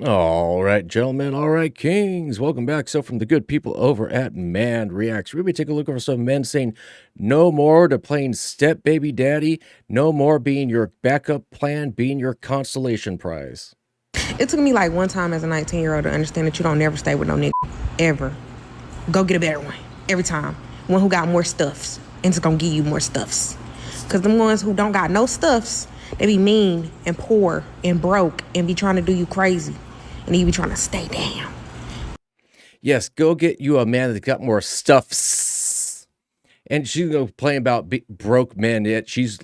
All right, gentlemen. All right, kings. Welcome back. So, from the good people over at Man Reacts, we're going to take a look over some men saying no more to playing step baby daddy, no more being your backup plan, being your consolation prize. It took me like one time as a 19-year-old to understand that you don't never stay with no nigga, ever. Go get a better one, every time. One who got more stuffs, and just gonna give you more stuffs. Because them ones who don't got no stuffs, they be mean and poor and broke and be trying to do you crazy. And you be trying to stay down. Yes, go get you a man that's got more stuffs. And she's going to play about broke men, yet she's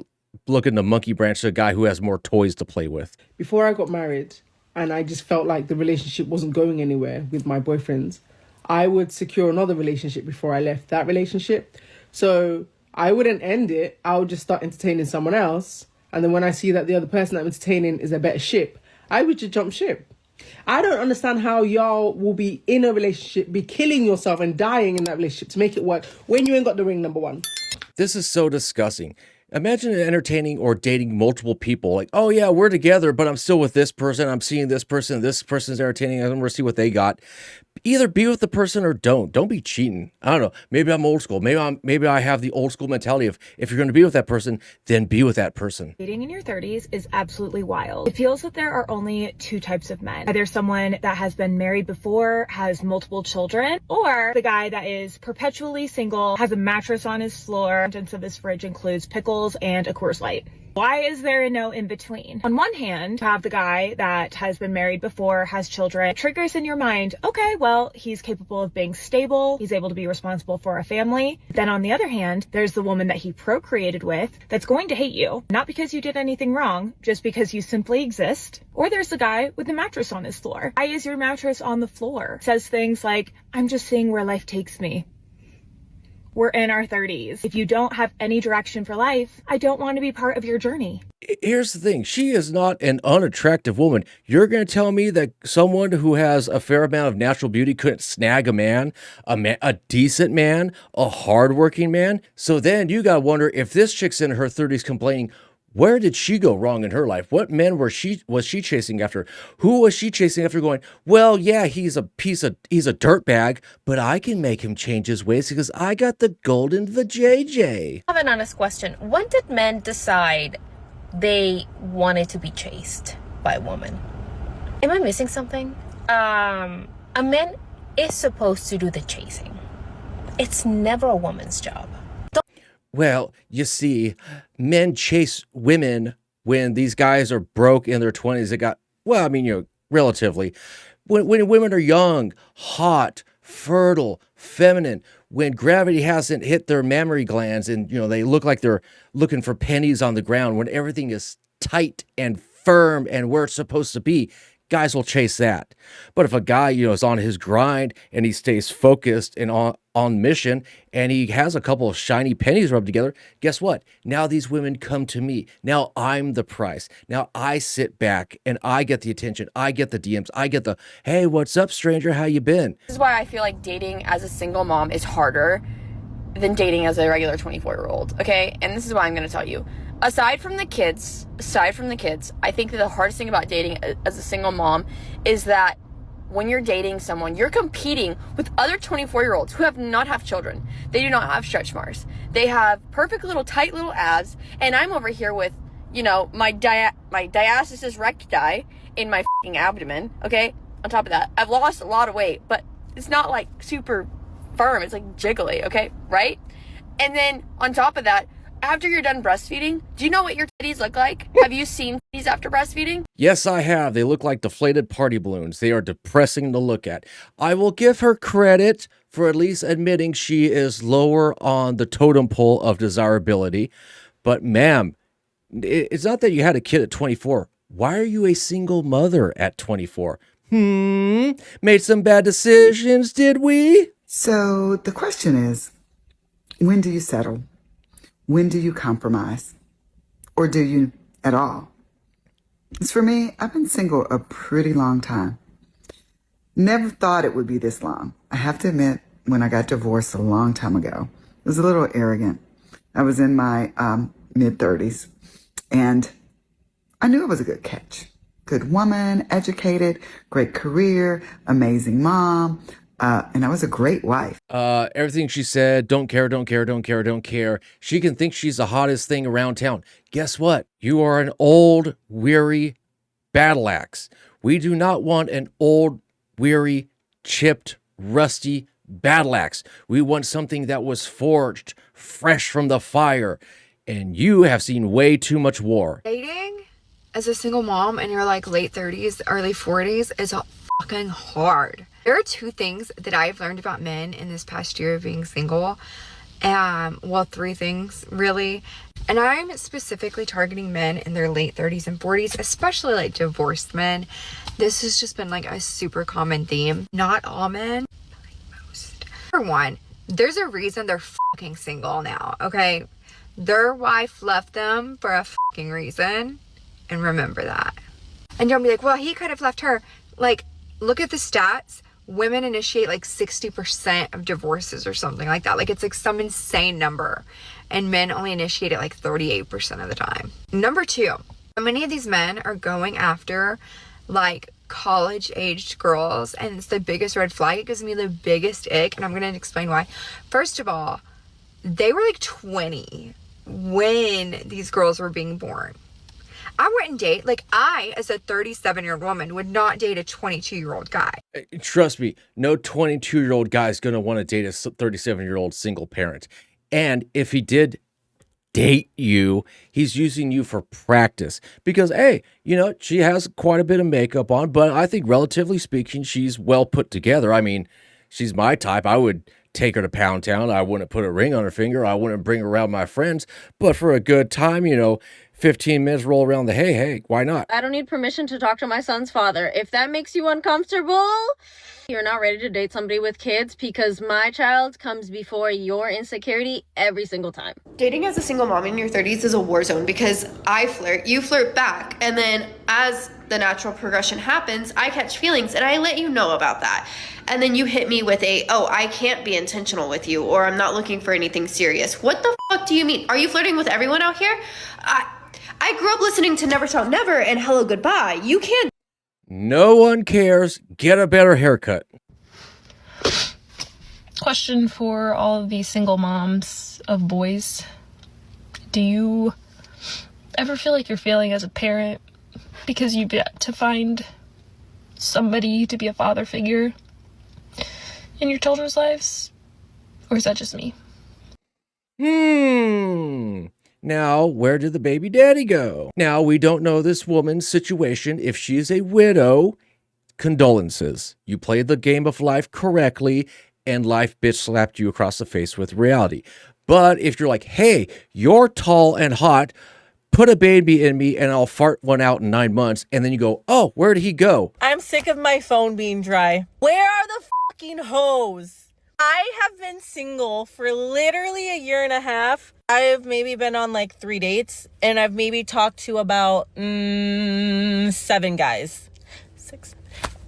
looking to monkey branch to a guy who has more toys to play with. Before I got married, and I just felt like the relationship wasn't going anywhere with my boyfriends, I would secure another relationship before I left that relationship. So I wouldn't end it. I would just start entertaining someone else. And then when I see that the other person I'm entertaining is a better ship, I would just jump ship. I don't understand how y'all will be in a relationship, be killing yourself and dying in that relationship to make it work when you ain't got the ring, number one. This is so disgusting. Imagine entertaining or dating multiple people. Like, oh yeah, we're together, but I'm still with this person. I'm seeing this person's entertaining. I'm gonna see what they got. Either be with the person or don't. Don't be cheating. I don't know. Maybe I'm old school. Maybe I have the old school mentality of if you're gonna be with that person, then be with that person. Dating in your 30s is absolutely wild. It feels that there are only two types of men. Either someone that has been married before, has multiple children, or the guy that is perpetually single, has a mattress on his floor, contents of his fridge includes pickles and a Coors Light. Why is there a no in between? On one hand, you have the guy that has been married before, has children, triggers in your mind, okay, well, he's capable of being stable, he's able to be responsible for a family. Then on the other hand, there's the woman that he procreated with that's going to hate you, not because you did anything wrong, just because you simply exist. Or there's the guy with the mattress on his floor. Why is your mattress on the floor? Says things like, I'm just seeing where life takes me. We're in our 30s. If you don't have any direction for life, I don't want to be part of your journey. Here's the thing. She is not an unattractive woman. You're going to tell me that someone who has a fair amount of natural beauty couldn't snag a decent man, a hardworking man? So then you got to wonder if this chick's in her 30s complaining, where did she go wrong in her life? What men was she chasing after? Who was she chasing after going, well, yeah, he's a dirtbag, but I can make him change his ways because I got the golden vajayjay. I have an honest question. When did men decide they wanted to be chased by a woman? Am I missing something? A man is supposed to do the chasing. It's never a woman's job. Well, you see, men chase women when these guys are broke in their 20s. Relatively. When women are young, hot, fertile, feminine, when gravity hasn't hit their mammary glands and, they look like they're looking for pennies on the ground, when everything is tight and firm and where it's supposed to be, guys will chase that. But if a guy, is on his grind and he stays focused and on mission and he has a couple of shiny pennies rubbed together, guess what? Now these women come to me. Now I'm the prize. Now I sit back and I get the attention. I get the DMs. I get the, hey, what's up, stranger? How you been? This is why I feel like dating as a single mom is harder than dating as a regular 24-year-old, okay? And this is why I'm going to tell you. Aside from the kids, I think that the hardest thing about dating as a single mom is that when you're dating someone, you're competing with other 24-year-olds who have not have children. They do not have stretch marks. They have perfect little tight little abs, and I'm over here with, my diastasis recti in my fucking abdomen, okay? On top of that, I've lost a lot of weight, but it's not like super firm. It's like jiggly, okay? Right? And then on top of that, after you're done breastfeeding, do you know what your titties look like? Have you seen titties after breastfeeding? Yes, I have. They look like deflated party balloons. They are depressing to look at. I will give her credit for at least admitting she is lower on the totem pole of desirability. But ma'am, it's not that you had a kid at 24. Why are you a single mother at 24? Made some bad decisions, did we? So the question is, when do you settle? When do you compromise? Or do you at all? As for me, I've been single a pretty long time. Never thought it would be this long. I have to admit, when I got divorced a long time ago, it was a little arrogant. I was in my mid-30s, and I knew it was a good catch. good woman, educated, great career, amazing mom, and I was a great wife. Everything she said, don't care, don't care, don't care, don't care. She can think she's the hottest thing around town. Guess what? You are an old, weary battle axe. We do not want an old, weary, chipped, rusty battle axe. We want something that was forged fresh from the fire. And you have seen way too much war. Dating as a single mom in your like late 30s, early 40s is fucking hard. There are two things that I've learned about men in this past year of being single. Well, three things really. And I'm specifically targeting men in their late 30s and 40s, especially like divorced men. This has just been like a super common theme. Not all men, but like most. For one, there's a reason they're fucking single now, okay? Their wife left them for a fucking reason, and remember that. And don't be like, well, he could have left her. Like, look at the stats. Women initiate like 60% of divorces or something like that. Like, it's like some insane number. And men only initiate it like 38% of the time. Number two, many of these men are going after like college-aged girls, and it's the biggest red flag. It gives me the biggest ick, and I'm going to explain why. First of all, they were like 20 when these girls were being born. I wouldn't date, like I, as a 37-year-old woman, would not date a 22-year-old guy. Trust me, no 22-year-old guy is going to want to date a 37-year-old single parent. And if he did date you, he's using you for practice because, hey, you know, she has quite a bit of makeup on, but I think relatively speaking, she's well put together. I mean, she's my type. I would take her to Pound Town. I wouldn't put a ring on her finger. I wouldn't bring her around my friends, but for a good time, you know, 15 minutes roll around the hey, why not? I don't need permission to talk to my son's father. If that makes you uncomfortable, you're not ready to date somebody with kids, because my child comes before your insecurity every single time. Dating as a single mom in your 30s is a war zone because I flirt, you flirt back, and then as the natural progression happens, I catch feelings and I let you know about that. And then you hit me with I can't be intentional with you, or I'm not looking for anything serious. What the fuck do you mean? Are you flirting with everyone out here? I grew up listening to Never Tell Never and Hello Goodbye. You can't. No one cares. Get a better haircut. Question for all of these single moms of boys. Do you ever feel like you're failing as a parent because you've yet to find somebody to be a father figure in your children's lives? Or is that just me? Now, where did the baby daddy go? Now, we don't know this woman's situation. If she's a widow, condolences. You played the game of life correctly, and life bitch slapped you across the face with reality. But if you're like, hey, you're tall and hot, put a baby in me and I'll fart one out in 9 months, and then you go, oh, where did he go? I'm sick of my phone being dry. Where are the fucking hoes? I have been single for literally a year and a half. I've maybe been on like 3 dates, and I've maybe talked to about 7 guys. 6.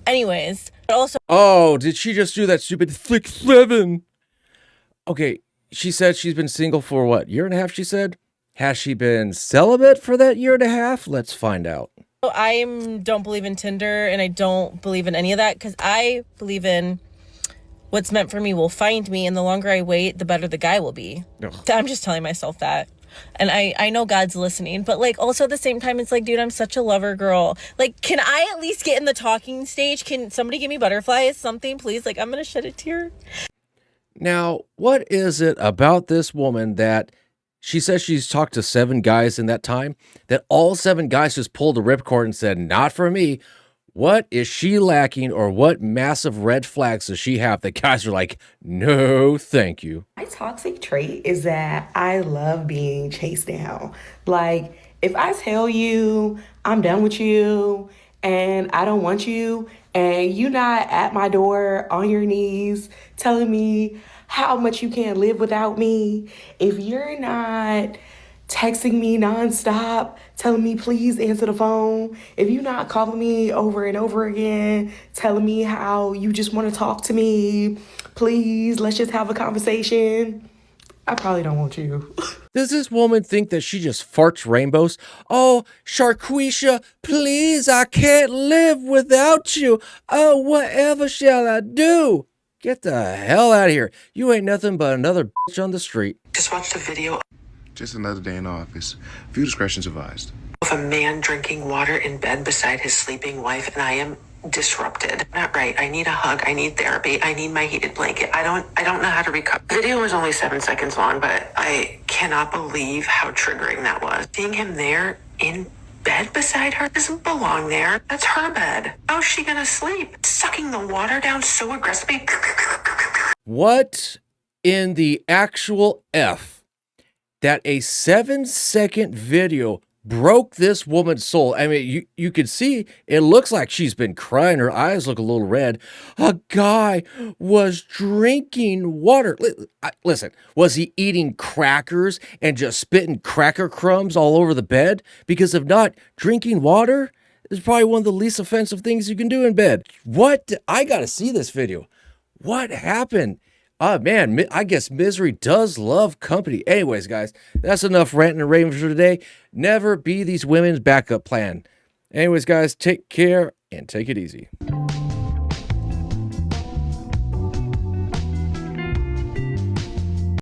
Anyways, also. Oh, did she just do that stupid flick 7? Okay, she said she's been single for what, year and a half, she said? Has she been celibate for that year and a half? Let's find out. I don't believe in Tinder, and I don't believe in any of that, because I believe in what's meant for me will find me, and the longer I wait, the better the guy will be. Ugh. I'm just telling myself that. And I know God's listening, but like also at the same time, it's like, dude, I'm such a lover girl. Like, can I at least get in the talking stage? Can somebody give me butterflies, something, please? Like, I'm going to shed a tear. Now, what is it about this woman that she says she's talked to 7 guys in that time, that all 7 guys just pulled the ripcord and said, not for me? What is she lacking, or what massive red flags does she have that guys are like, no, thank you? My toxic trait is that I love being chased down. Like, if I tell you I'm done with you and I don't want you, and you're not at my door on your knees telling me how much you can't live without me, if you're not texting me nonstop, telling me please answer the phone, if you're not calling me over and over again, telling me how you just want to talk to me, please, let's just have a conversation, I probably don't want you. Does this woman think that she just farts rainbows? Oh, Sharquisha, please, I can't live without you. Oh, whatever shall I do? Get the hell out of here. You ain't nothing but another bitch on the street. Just watched a video Just another day in the office. Few discretions advised. of a man drinking water in bed beside his sleeping wife, and I am disrupted. Not right. I need a hug. I need therapy. I need my heated blanket. I don't know how to recover. The video was only 7 seconds long, but I cannot believe how triggering that was. Seeing him there in bed beside her doesn't belong there. That's her bed. How's she gonna sleep? Sucking the water down so aggressively. What in the actual F that a 7-second video broke this woman's soul? I mean, you could see it looks like she's been crying. Her eyes look a little red. A guy was drinking water. Listen, was he eating crackers and just spitting cracker crumbs all over the bed? Because if not, drinking water is probably one of the least offensive things you can do in bed. What? I got to see this video. What happened? Oh, man, I guess misery does love company. Anyways, guys, that's enough ranting and raving for today. Never be these women's backup plan. Anyways, guys, take care and take it easy.